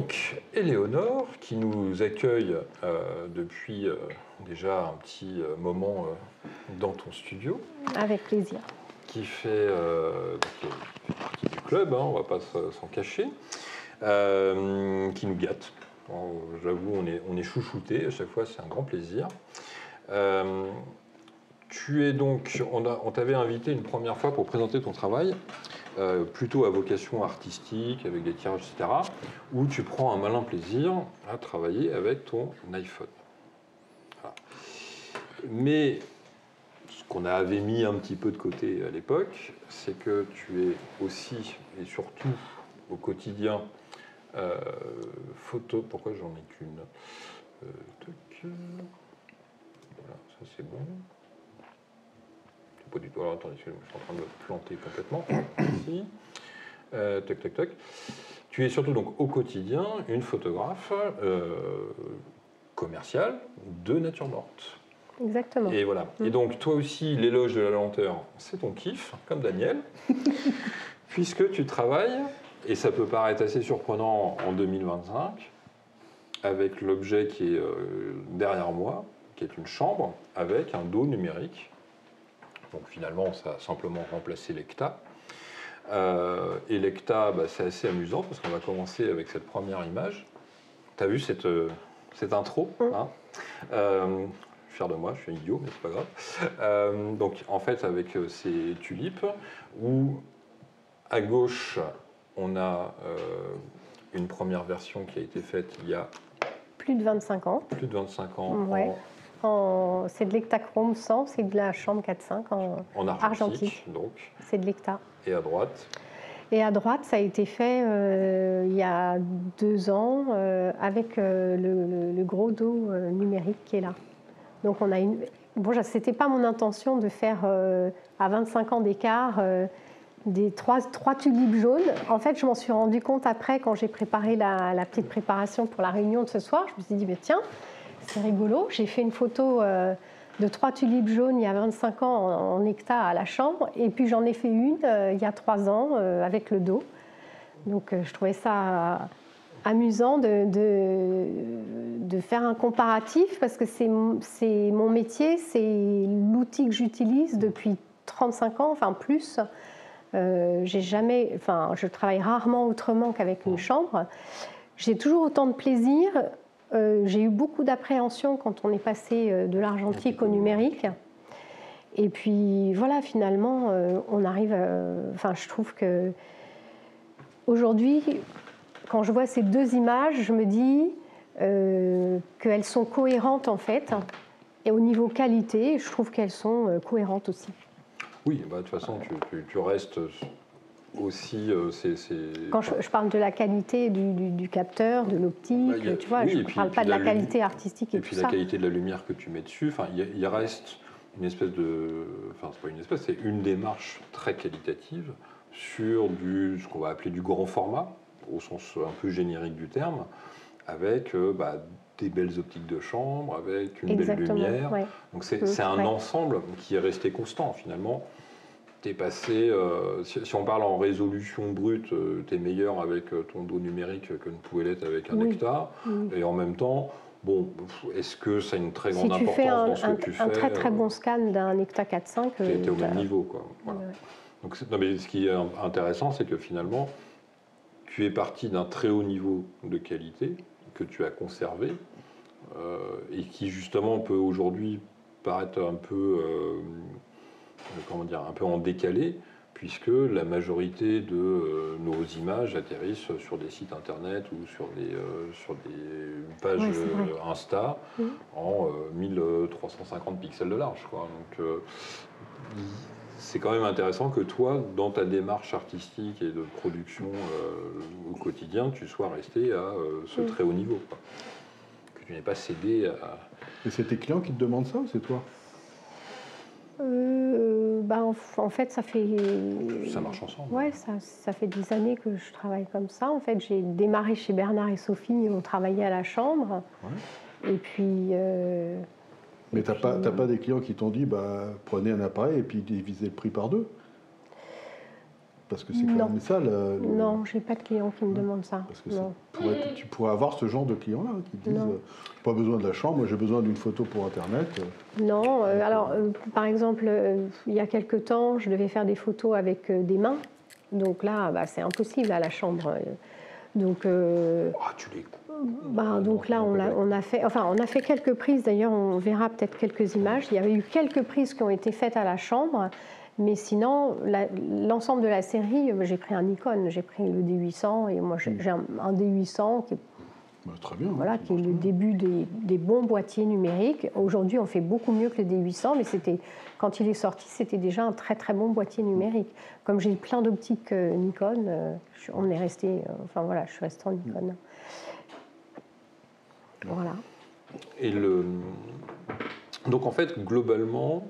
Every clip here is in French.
donc Éléonore qui nous accueille depuis déjà un petit moment dans ton studio. Avec plaisir. Qui fait partie du club, hein, on ne va pas s'en cacher, qui nous gâte. J'avoue, on est chouchouté, à chaque fois c'est un grand plaisir. Tu es donc, on t'avait invité une première fois pour présenter ton travail, plutôt à vocation artistique, avec des tirages, etc., où tu prends un malin plaisir à travailler avec ton iPhone. Voilà. Mais ce qu'on avait mis un petit peu de côté à l'époque, c'est que tu es aussi et surtout au quotidien photo. Pourquoi j'en ai qu'une Voilà, ça c'est bon. C'est pas du tout. Alors attendez, je suis en train de me planter complètement. Ici. Tac, tac, tac. Tu es surtout donc au quotidien une photographe commerciale de nature morte. Exactement. Et voilà. Et donc, toi aussi, l'éloge de la lenteur, c'est ton kiff, comme Daniel, puisque tu travailles, et ça peut paraître assez surprenant en 2025, avec l'objet qui est derrière moi, qui est une chambre, avec un dos numérique. Donc finalement, ça a simplement remplacé l'Ecta. Et l'Ecta, c'est assez amusant, parce qu'on va commencer avec cette première image. Tu as vu cette intro, hein fier de moi, je suis un idiot, mais c'est pas grave. Donc en fait avec ces tulipes, où à gauche on a une première version qui a été faite il y a plus de 25 ans. Plus de 25 ans. Ouais. C'est de l'Ectachrome 100, c'est de la chambre 4.5 en argentique. Donc. C'est de l'Ecta. Et à droite Et à droite, ça a été fait il y a 2 ans avec le gros dos numérique qui est là. Donc on a une. Bon, c'était pas mon intention de faire à 25 ans d'écart des trois tulipes jaunes. En fait, je m'en suis rendu compte après quand j'ai préparé la petite préparation pour la réunion de ce soir. Je me suis dit, mais tiens, c'est rigolo. J'ai fait une photo de 3 tulipes jaunes il y a 25 ans en Ecta à la chambre, et puis j'en ai fait une il y a 3 ans avec le dos. Donc je trouvais ça amusant de faire un comparatif, parce que c'est mon métier, c'est l'outil que j'utilise depuis 35 ans, enfin plus. Je travaille rarement autrement qu'avec une chambre. J'ai toujours autant de plaisir. J'ai eu beaucoup d'appréhension quand on est passé de l'argentique au numérique. Et puis voilà, finalement, on arrive. Je trouve que aujourd'hui, quand je vois ces 2 images, je me dis qu'elles sont cohérentes en fait. Et au niveau qualité, je trouve qu'elles sont cohérentes aussi. Oui, de toute façon, tu restes aussi. Quand je parle de la qualité du capteur, de l'optique, tu vois, je ne parle pas de la qualité artistique et tout ça. Et puis la qualité de la lumière que tu mets dessus, il reste une espèce de. Enfin, c'est pas une espèce, c'est une démarche très qualitative sur ce qu'on va appeler du grand format, au sens un peu générique du terme, avec des belles optiques de chambre, avec une belle lumière. Ouais. Donc c'est un ensemble qui est resté constant finalement. T'es passé, si on parle en résolution brute, t'es meilleur avec ton dos numérique que ne pouvait l'être avec un Ecta. Et en même temps, bon, est-ce que ça a une très grande importance dans ce que tu fais? Un très très bon scan d'un Ecta 4.5. T'es au même niveau, quoi. Voilà. Donc, mais ce qui est intéressant, c'est que finalement, tu es parti d'un très haut niveau de qualité que tu as conservé et qui justement peut aujourd'hui paraître un peu un peu en décalé, puisque la majorité de nos images atterrissent sur des sites internet ou sur des pages Insta en 1350 pixels de large, quoi. Donc c'est quand même intéressant que toi, dans ta démarche artistique et de production au quotidien, tu sois resté à ce très haut niveau, quoi. Que tu n'aies pas cédé à... Et c'est tes clients qui te demandent ça ou c'est toi ? En fait, ça fait... Ça marche ensemble. Ouais, ça fait 10 années que je travaille comme ça. En fait, j'ai démarré chez Bernard et Sophie, on travaillait à la chambre. Ouais. Et puis... Mais t'as pas des clients qui t'ont dit, prenez un appareil et puis divisez le prix par 2 ? Parce que c'est quand même ça. Non, j'ai pas de clients qui me demandent ça. Parce que tu pourrais avoir ce genre de clients-là qui disent pas besoin de la chambre, moi j'ai besoin d'une photo pour Internet. Non, alors par exemple, il y a quelque temps, je devais faire des photos avec des mains. Donc là, c'est impossible à la chambre. Donc, tu les donc là, on a fait quelques prises. D'ailleurs, on verra peut-être quelques images. Il y avait eu quelques prises qui ont été faites à la chambre. Mais sinon, l'ensemble de la série, j'ai pris un Nikon, j'ai pris le D800 et moi j'ai un D800 qui est, très bien, voilà, qui est le début des bons boîtiers numériques. Aujourd'hui, on fait beaucoup mieux que le D800, mais quand il est sorti, c'était déjà un très très bon boîtier numérique. Comme j'ai plein d'optiques Nikon, on est resté, je suis restée en Nikon. Voilà. Et donc en fait, globalement,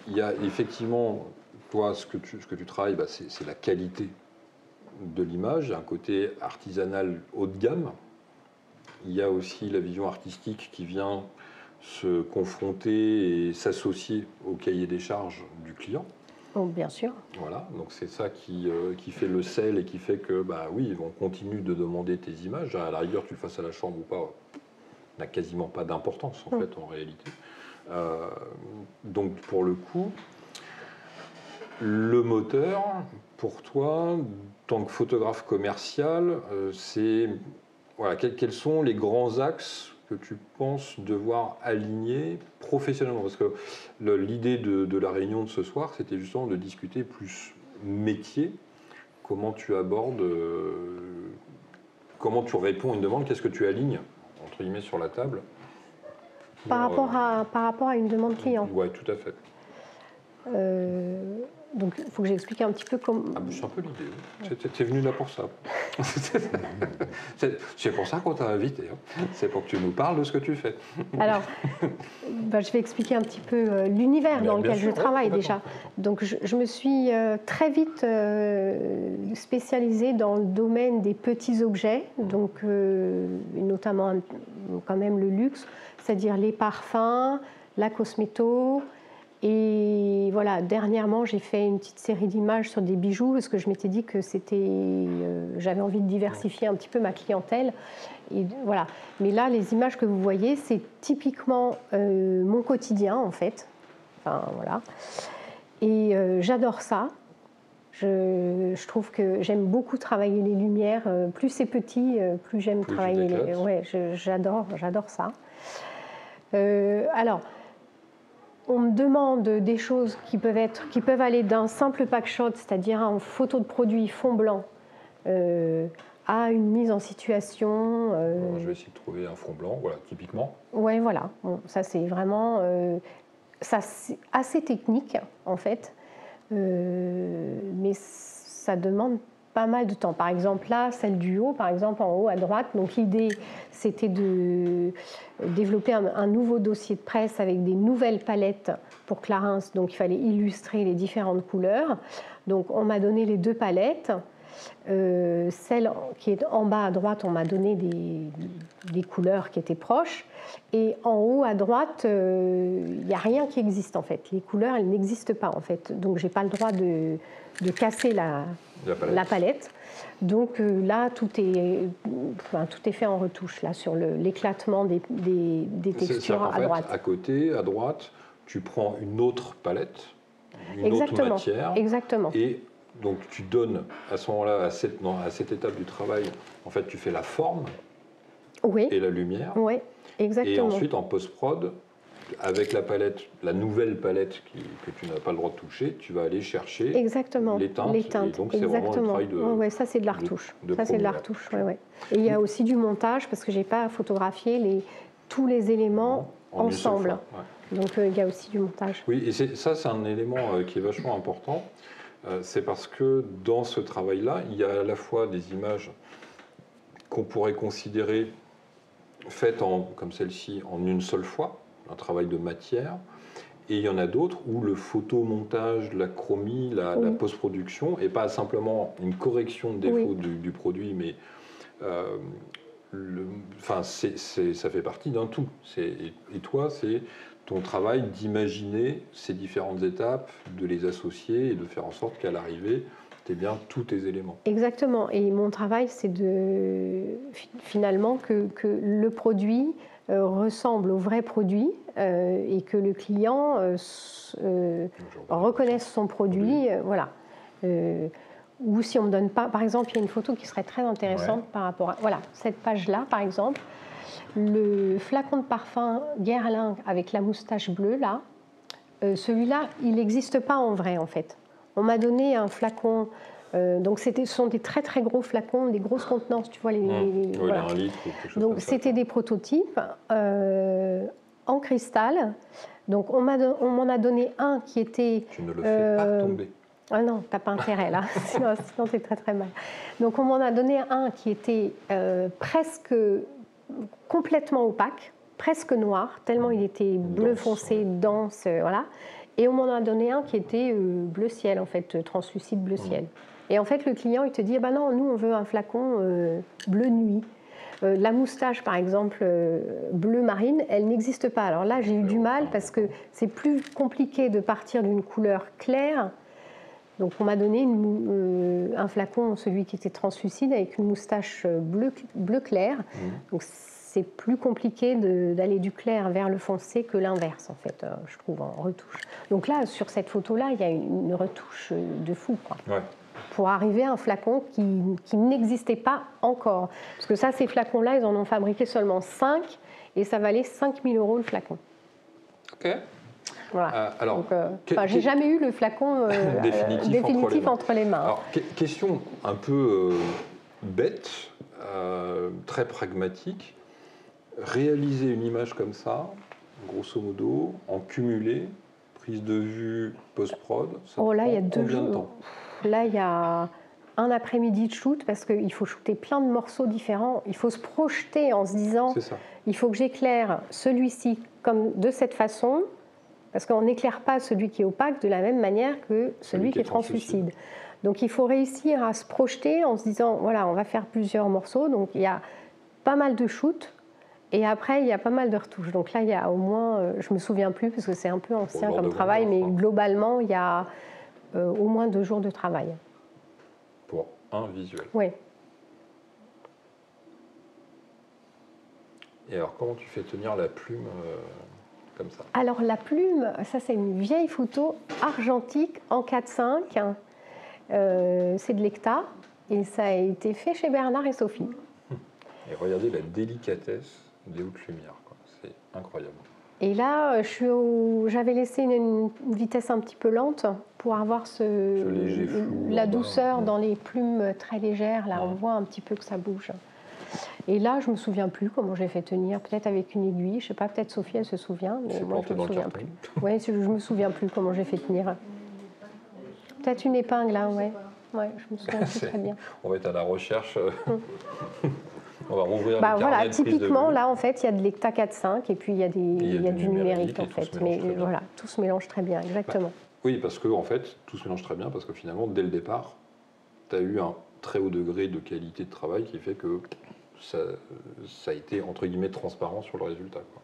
il y a effectivement, toi, ce que tu travailles, c'est la qualité de l'image. Il y a un côté artisanal haut de gamme. Il y a aussi la vision artistique qui vient se confronter et s'associer au cahier des charges du client. Oh, bien sûr. Voilà, donc c'est ça qui fait le sel et qui fait que, oui, on continue de demander tes images. À la rigueur, tu le fasses à la chambre ou pas, n'a quasiment pas d'importance en fait en réalité. Donc pour le coup, le moteur, pour toi, en tant que photographe commercial, quels sont les grands axes que tu penses devoir aligner professionnellement? Parce que l'idée de la réunion de ce soir, c'était justement de discuter plus métier. Comment tu abordes, comment tu réponds à une demande, qu'est-ce que tu alignes, entre guillemets, sur la table? Par rapport à une demande client. Oui, tout à fait. Donc, il faut que j'explique un petit peu comment... c'est un peu l'idée. Tu es venu là pour ça. C'est pour ça qu'on t'a invité. C'est pour que tu nous parles de ce que tu fais. Alors, je vais expliquer un petit peu l'univers dans lequel je travaille déjà. Donc, je me suis très vite spécialisée dans le domaine des petits objets, donc notamment quand même le luxe, c'est-à-dire les parfums, la cosméto. Et voilà, dernièrement, j'ai fait une petite série d'images sur des bijoux parce que je m'étais dit que j'avais envie de diversifier un petit peu ma clientèle. Et voilà. Mais là, les images que vous voyez, c'est typiquement mon quotidien en fait. Voilà. Et j'adore ça. Je trouve que j'aime beaucoup travailler les lumières. Plus c'est petit, plus j'aime travailler les. Ouais, j'adore ça. Alors. On me demande des choses qui peuvent aller d'un simple pack shot, c'est-à-dire en photo de produit fond blanc, à une mise en situation. Je vais essayer de trouver un fond blanc, voilà, typiquement. Ouais, voilà. Bon, ça c'est vraiment, c'est assez technique en fait, mais ça demande pas mal de temps. Par exemple là, celle du haut, par exemple en haut à droite. Donc l'idée, c'était de développer un nouveau dossier de presse avec des nouvelles palettes pour Clarins. Donc il fallait illustrer les différentes couleurs. Donc on m'a donné les deux palettes. Celle qui est en bas à droite, on m'a donné des couleurs qui étaient proches. Et en haut à droite, il n'y a rien qui existe en fait. Les couleurs, elles n'existent pas en fait. Donc je n'ai pas le droit de casser la palette. Donc là, tout est fait en retouche là, sur l'éclatement des textures à droite. À côté, à droite, tu prends une autre palette, une autre matière. Exactement. Et donc tu donnes à ce moment-là, à cette étape du travail, en fait, tu fais la forme et la lumière. Oui, exactement. Et ensuite, en post-prod, avec la palette, la nouvelle palette que tu n'as pas le droit de toucher, tu vas aller chercher les teintes. Et donc, c'est vraiment un travail de... ça, c'est de la retouche. C'est de la retouche, Et il y a aussi du montage, parce que je n'ai pas photographié tous les éléments ensemble. Donc, il y a aussi du montage. Oui, et ça, c'est un élément qui est vachement important. C'est parce que dans ce travail-là, il y a à la fois des images qu'on pourrait considérer faites comme celle-ci en une seule fois, un travail de matière, et il y en a d'autres où le photomontage, la chromie, la post-production, et pas simplement une correction de défaut du produit, mais ça fait partie d'un tout. Et toi, c'est ton travail d'imaginer ces différentes étapes, de les associer et de faire en sorte qu'à l'arrivée, tu aies bien tous tes éléments. Exactement. Et mon travail, c'est finalement que le produit ressemble au vrai produit et que le client reconnaisse son produit. Voilà. Ou si on ne me donne pas... Par exemple, il y a une photo qui serait très intéressante par rapport à... Voilà, cette page-là, par exemple. Le flacon de parfum Guerlain avec la moustache bleue, là, celui-là, il n'existe pas en vrai, en fait. On m'a donné un flacon... donc, ce sont des très, très gros flacons, des grosses contenances, tu vois. Voilà. 1 litre ou quelque chose donc, comme ça. c'était des prototypes en cristal. Donc, on m'en a donné un qui était... Tu ne le fais pas tomber. Ah non, t'as pas intérêt là, sinon c'est très très mal. Donc on m'en a donné un qui était presque complètement opaque, presque noir, tellement il était bleu foncé, dense, voilà. Et on m'en a donné un qui était bleu ciel, en fait, translucide bleu ciel. Et en fait, le client, il te dit, ah ben non, nous on veut un flacon bleu nuit. La moustache, par exemple, bleu marine, elle n'existe pas. Alors là, j'ai eu du mal parce que c'est plus compliqué de partir d'une couleur claire. Donc on m'a donné un flacon, celui qui était translucide, avec une moustache bleu clair. Donc c'est plus compliqué d'aller du clair vers le foncé que l'inverse, en fait, je trouve, en retouche. Donc là, sur cette photo-là, il y a une retouche de fou, quoi. Ouais. Pour arriver à un flacon qui n'existait pas encore. Parce que ça, ces flacons-là, ils en ont fabriqué seulement 5, et ça valait 5 000 € le flacon. Ok. Voilà. J'ai jamais eu le flacon définitif entre les mains. Alors, question un peu bête, très pragmatique. Réaliser une image comme ça, grosso modo, en cumulé, prise de vue post-prod, ça prend combien de temps ? Là, il y a un après-midi de shoot parce qu'il faut shooter plein de morceaux différents. Il faut se projeter en se disant, il faut que j'éclaire celui-ci comme de cette façon. Parce qu'on n'éclaire pas celui qui est opaque de la même manière que celui qui est translucide. Donc il faut réussir à se projeter en se disant, voilà, on va faire plusieurs morceaux. Donc il y a pas mal de shoots et après il y a pas mal de retouches. Donc là, il y a au moins, je ne me souviens plus parce que c'est un peu ancien comme travail, mais globalement, il y a au moins 2 jours de travail. Pour un visuel. Oui. Et alors, comment tu fais tenir la plume comme ça ? Alors la plume, ça c'est une vieille photo argentique en 4-5. C'est de l'hecta et ça a été fait chez Bernard et Sophie. Et regardez la délicatesse des hautes lumières, quoi. C'est incroyable. Et là, j'avais laissé une vitesse un petit peu lente pour avoir léger flou, la douceur dans les plumes très légères. Là, on voit un petit peu que ça bouge. Et là, je ne me souviens plus comment j'ai fait tenir, peut-être avec une aiguille, je ne sais pas, peut-être Sophie, elle se souvient, mais moi, je ne me souviens plus. Oui, je ne me souviens plus comment j'ai fait tenir. Peut-être une épingle, là, ouais. Ouais, je me souviens plus très bien. On va être à la recherche. On va rouvrir le carnet voilà, de prise typiquement, de vue. là, en fait, il y a de l'hecta 4-5 et puis il y a du numérique, en fait. Mais voilà, tout se mélange très bien, exactement. Oui, parce que, en fait, tout se mélange très bien, parce que finalement, dès le départ, tu as eu un très haut degré de qualité de travail qui fait que ça a été, entre guillemets, transparent sur le résultat, quoi.